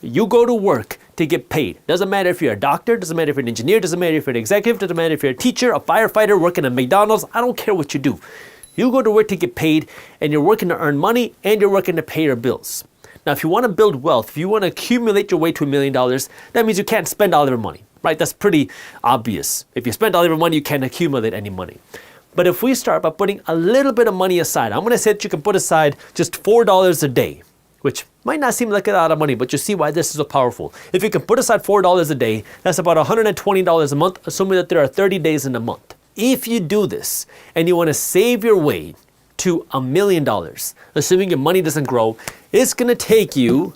You go to work to get paid. Doesn't matter if you're a doctor, doesn't matter if you're an engineer, doesn't matter if you're an executive, doesn't matter if you're a teacher, a firefighter, working at McDonald's. I don't care what you do. You go to work to get paid, and you're working to earn money, and you're working to pay your bills. Now, if you want to build wealth, if you want to accumulate your way to $1 million, that means you can't spend all of your money, right? That's pretty obvious. If you spend all of your money, you can't accumulate any money. But if we start by putting a little bit of money aside, I'm going to say that you can put aside just $4 a day, which might not seem like a lot of money, but you see why this is so powerful. If you can put aside $4 a day, that's about $120 a month, assuming that there are 30 days in a month. If you do this and you want to save your way to $1 million, assuming your money doesn't grow, it's going to take you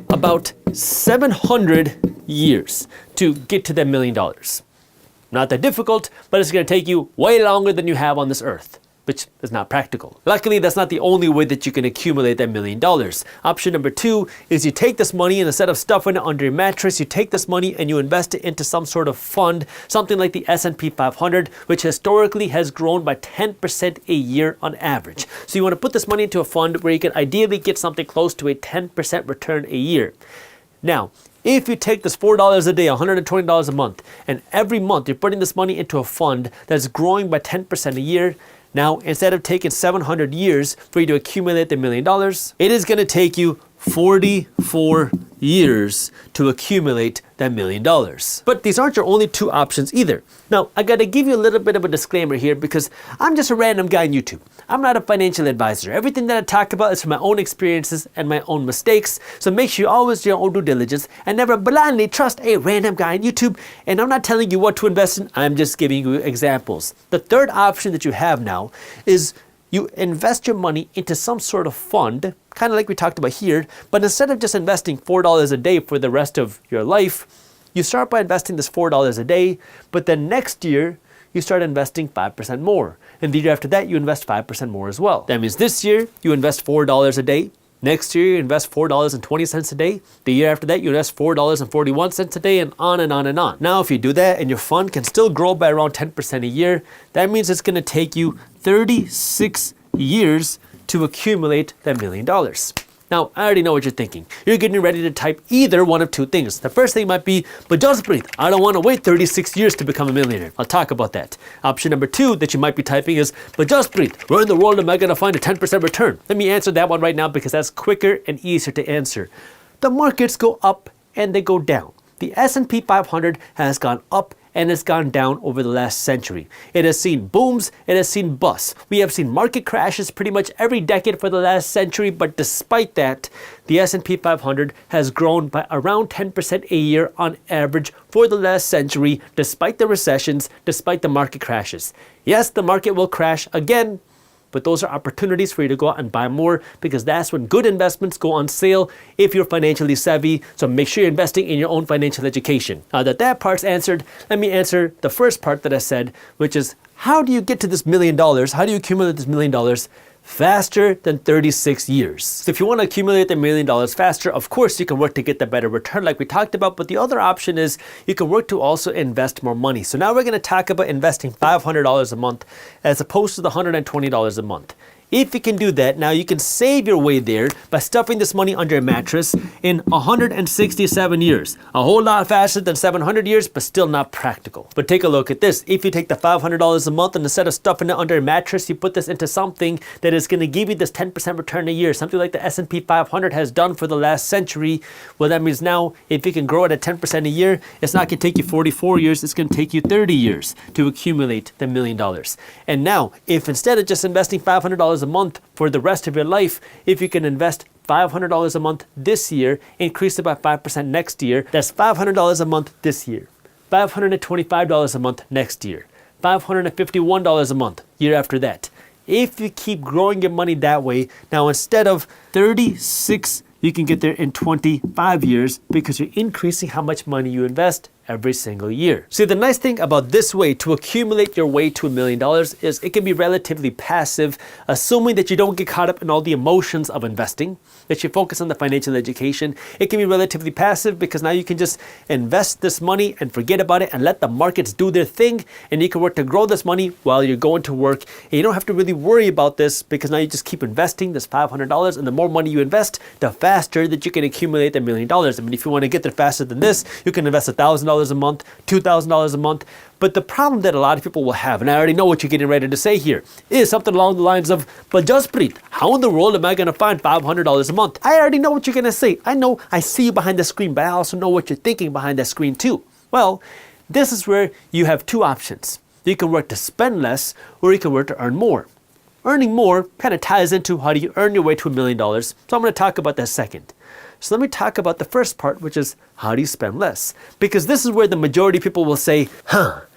about 700 years to get to that $1 million. Not that difficult, but it's going to take you way longer than you have on this earth, which is not practical. Luckily, that's not the only way that you can accumulate that $1 million. Option number 2 is you take this money and instead of stuffing it under your mattress, you take this money and you invest it into some sort of fund, something like the S&P 500, which historically has grown by 10% a year on average. So you want to put this money into a fund where you can ideally get something close to a 10% return a year. Now, if you take this $4 a day, $120 a month, and every month you're putting this money into a fund that's growing by 10% a year, now instead of taking 700 years for you to accumulate the $1 million, it is going to take you 44 years to accumulate that $1 million. But these aren't your only two options either. Now, I gotta give you a little bit of a disclaimer here because I'm just a random guy on YouTube. I'm not a financial advisor. Everything that I talk about is from my own experiences and my own mistakes. So make sure you always do your own due diligence and never blindly trust a random guy on YouTube. And I'm not telling you what to invest in, I'm just giving you examples. The third option that you have now is you invest your money into some sort of fund, kind of like we talked about here, but instead of just investing $4 a day for the rest of your life, you start by investing this $4 a day, but then next year, you start investing 5% more. And the year after that, you invest 5% more as well. That means this year, you invest $4 a day. Next year, you invest $4.20 a day. The year after that, you invest $4.41 a day, and on and on and on. Now, if you do that and your fund can still grow by around 10% a year, that means it's going to take you 36 years to accumulate that $1 million. Now, I already know what you're thinking. You're getting ready to type either one of two things. The first thing might be, but Jaspreet, I don't want to wait 36 years to become a millionaire. I'll talk about that. Option number 2 that you might be typing is, but Jaspreet, where in the world am I going to find a 10% return? Let me answer that one right now because that's quicker and easier to answer. The markets go up and they go down. The S&P 500 has gone up and it's gone down over the last century. It has seen booms, it has seen busts. We have seen market crashes pretty much every decade for the last century, but despite that, the S&P 500 has grown by around 10% a year on average for the last century, despite the recessions, despite the market crashes. Yes, the market will crash again, but those are opportunities for you to go out and buy more because that's when good investments go on sale if you're financially savvy. So make sure you're investing in your own financial education. Now that part's answered, let me answer the first part that I said, which is how do you get to this $1 million? How do you accumulate this $1 million faster than 36 years? So if you want to accumulate the $1 million faster, of course you can work to get the better return like we talked about, but the other option is you can work to also invest more money. So now we're going to talk about investing $500 a month as opposed to the $120 a month. If you can do that, now you can save your way there by stuffing this money under a mattress in 167 years. A whole lot faster than 700 years, but still not practical. But take a look at this. If you take the $500 a month and instead of stuffing it under a mattress, you put this into something that is going to give you this 10% return a year, something like the S&P 500 has done for the last century, well, that means now if you can grow it at 10% a year, it's not going to take you 44 years, it's going to take you 30 years to accumulate the $1 million. And now, if instead of just investing $500 a month for the rest of your life, if you can invest $500 a month this year, increase it by 5% next year, that's $500 a month this year, $525 a month next year, $551 a month year after that. If you keep growing your money that way, now instead of 36, you can get there in 25 years because you're increasing how much money you invest every single year. See, the nice thing about this way to accumulate your way to $1 million is it can be relatively passive, assuming that you don't get caught up in all the emotions of investing, that you focus on the financial education. It can be relatively passive because now you can just invest this money and forget about it and let the markets do their thing, and you can work to grow this money while you're going to work. And you don't have to really worry about this because now you just keep investing this $500, and the more money you invest, the faster that you can accumulate the $1 million. I mean, if you want to get there faster than this, you can invest $1,000 a month, $2,000 a month. But the problem that a lot of people will have, and I already know what you're getting ready to say here, is something along the lines of, but Jaspreet, how in the world am I going to find $500 a month? I already know what you're going to say. I know, I see you behind the screen, but I also know what you're thinking behind that screen too. Well, this is where you have two options. You can work to spend less, or you can work to earn more. Earning more kind of ties into how do you earn your way to $1 million. So I'm going to talk about that second. So let me talk about the first part, which is how do you spend less? Because this is where the majority of people will say,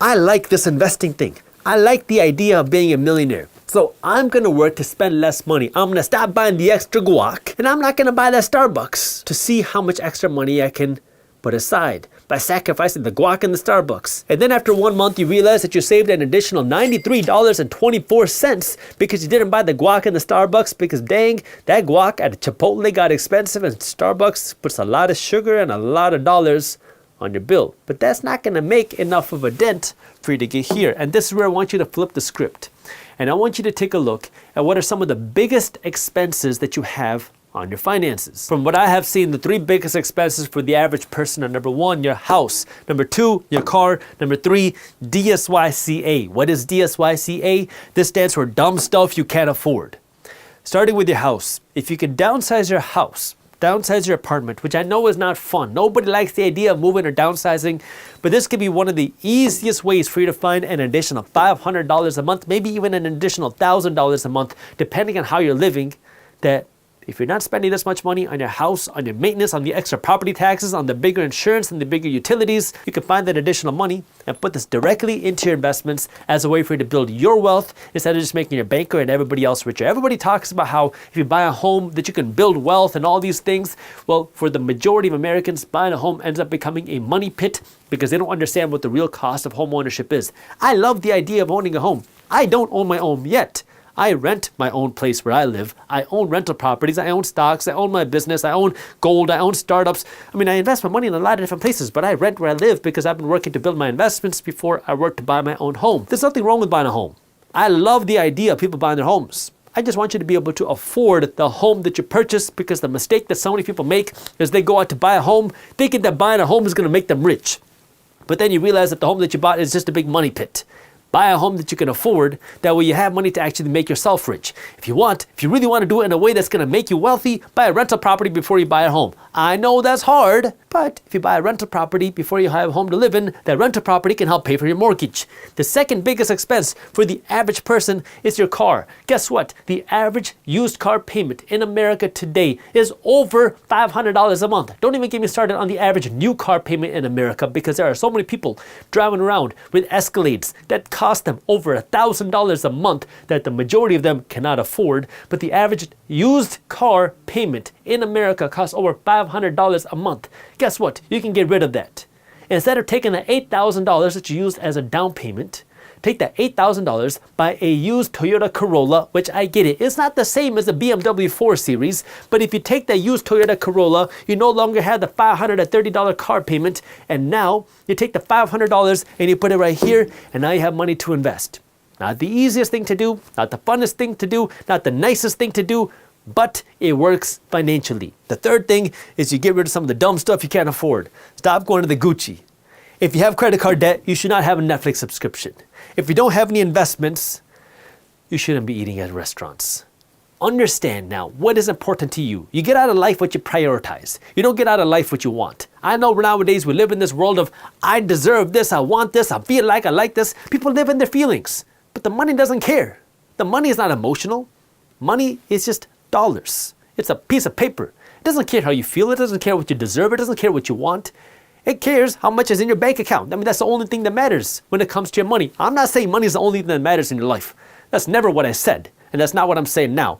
I like this investing thing. I like the idea of being a millionaire. So I'm going to work to spend less money. I'm going to stop buying the extra guac, and I'm not going to buy that Starbucks to see how much extra money I can put aside by sacrificing the guac and the Starbucks. And then after 1 month, you realize that you saved an additional $93.24 because you didn't buy the guac and the Starbucks, because dang, that guac at Chipotle got expensive and Starbucks puts a lot of sugar and a lot of dollars on your bill. But that's not going to make enough of a dent for you to get here. And this is where I want you to flip the script. And I want you to take a look at what are some of the biggest expenses that you have on your finances. From what I have seen, the three biggest expenses for the average person are: number one, your house; number two, your car; number three, DSYCA. What is DSYCA? This stands for dumb stuff you can't afford. Starting with your house. If you can downsize your house, downsize your apartment, which I know is not fun. Nobody likes the idea of moving or downsizing, but this could be one of the easiest ways for you to find an additional $500 a month, maybe even an additional $1,000 a month, depending on how you're living, that if you're not spending this much money on your house, on your maintenance, on the extra property taxes, on the bigger insurance and the bigger utilities, you can find that additional money and put this directly into your investments as a way for you to build your wealth instead of just making your banker and everybody else richer. Everybody talks about how if you buy a home that you can build wealth and all these things. Well, for the majority of Americans, buying a home ends up becoming a money pit because they don't understand what the real cost of home ownership is. I love the idea of owning a home. I don't own my own yet. I rent my own place where I live. I own rental properties. I own stocks. I own my business. I own gold. I own startups. I mean, I invest my money in a lot of different places, but I rent where I live because I've been working to build my investments before I work to buy my own home. There's nothing wrong with buying a home. I love the idea of people buying their homes. I just want you to be able to afford the home that you purchase, because the mistake that so many people make is they go out to buy a home thinking that buying a home is going to make them rich. But then you realize that the home that you bought is just a big money pit. Buy a home that you can afford. That way you have money to actually make yourself rich. If you really want to do it in a way that's going to make you wealthy, buy a rental property before you buy a home. I know that's hard, but if you buy a rental property before you have a home to live in, that rental property can help pay for your mortgage. The second biggest expense for the average person is your car. Guess what? The average used car payment in America today is over $500 a month. Don't even get me started on the average new car payment in America, because there are so many people driving around with Escalades that cost them over $1,000 a month that the majority of them cannot afford. But the average used car payment in America costs over $500 a month. Guess what? You can get rid of that. Instead of taking the $8,000 that you used as a down payment, take that $8,000, buy a used Toyota Corolla, which I get it. It's not the same as the BMW 4 Series, but if you take that used Toyota Corolla, you no longer have the $530 car payment, and now you take the $500 and you put it right here, and now you have money to invest. Not the easiest thing to do, not the funnest thing to do, not the nicest thing to do, but it works financially. The third thing is you get rid of some of the dumb stuff you can't afford. Stop going to the Gucci. If you have credit card debt, you should not have a Netflix subscription. If you don't have any investments, you shouldn't be eating at restaurants. Understand now what is important to you. You get out of life what you prioritize. You don't get out of life what you want. I know nowadays we live in this world of, I deserve this, I want this, I feel like I like this. People live in their feelings, but the money doesn't care. The money is not emotional. Money is just dollars. It's a piece of paper. It doesn't care how you feel. It doesn't care what you deserve. It doesn't care what you want. It cares how much is in your bank account. I mean, that's the only thing that matters when it comes to your money. I'm not saying money is the only thing that matters in your life. That's never what I said. And that's not what I'm saying now.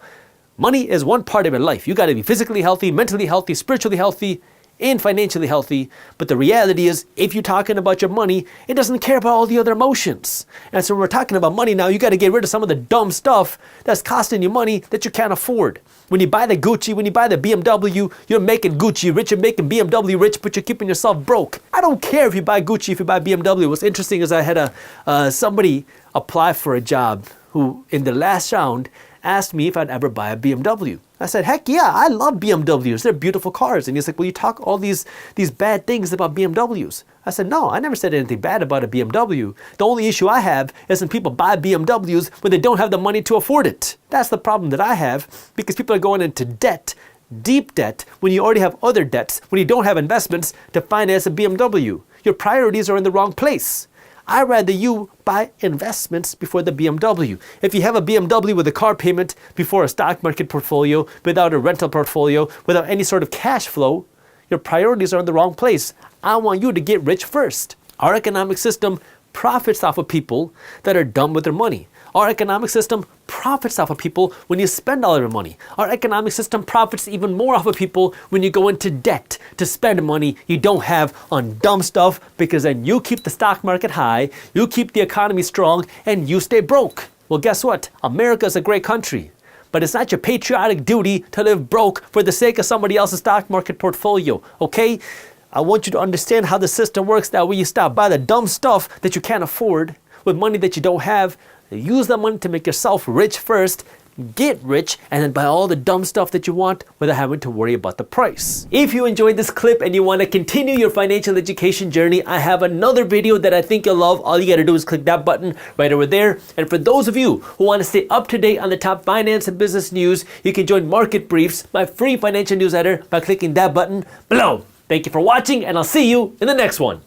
Money is one part of your life. You got to be physically healthy, mentally healthy, spiritually healthy, and financially healthy. But the reality is, if you're talking about your money, it doesn't care about all the other emotions. And so when we're talking about money now, you got to get rid of some of the dumb stuff that's costing you money that you can't afford. When you buy the Gucci, when you buy the BMW, you're making Gucci rich, you're making BMW rich, but you're keeping yourself broke. I don't care if you buy Gucci, if you buy BMW. What's interesting is I had somebody apply for a job who, in the last round, asked me if I'd ever buy a BMW. I said, heck yeah, I love BMWs. They're beautiful cars. And he's like, well, you talk all these bad things about BMWs. I said, no, I never said anything bad about a BMW. The only issue I have is when people buy BMWs when they don't have the money to afford it. That's the problem that I have, because people are going into debt, deep debt, when you already have other debts, when you don't have investments to finance a BMW. Your priorities are in the wrong place. I'd rather you buy investments before the BMW. If you have a BMW with a car payment before a stock market portfolio, without a rental portfolio, without any sort of cash flow, your priorities are in the wrong place. I want you to get rich first. Our economic system profits off of people that are dumb with their money. Our economic system profits off of people when you spend all of your money. Our economic system profits even more off of people when you go into debt to spend money you don't have on dumb stuff, because then you keep the stock market high, you keep the economy strong, and you stay broke. Well, guess what? America is a great country, but it's not your patriotic duty to live broke for the sake of somebody else's stock market portfolio, okay? I want you to understand how the system works, that way you stop buying the dumb stuff that you can't afford with money that you don't have. Use that money to make yourself rich first, get rich, and then buy all the dumb stuff that you want without having to worry about the price. If you enjoyed this clip and you want to continue your financial education journey, I have another video that I think you'll love. All you got to do is click that button right over there. And for those of you who want to stay up to date on the top finance and business news, you can join Market Briefs, my free financial newsletter, by clicking that button below. Thank you for watching, and I'll see you in the next one.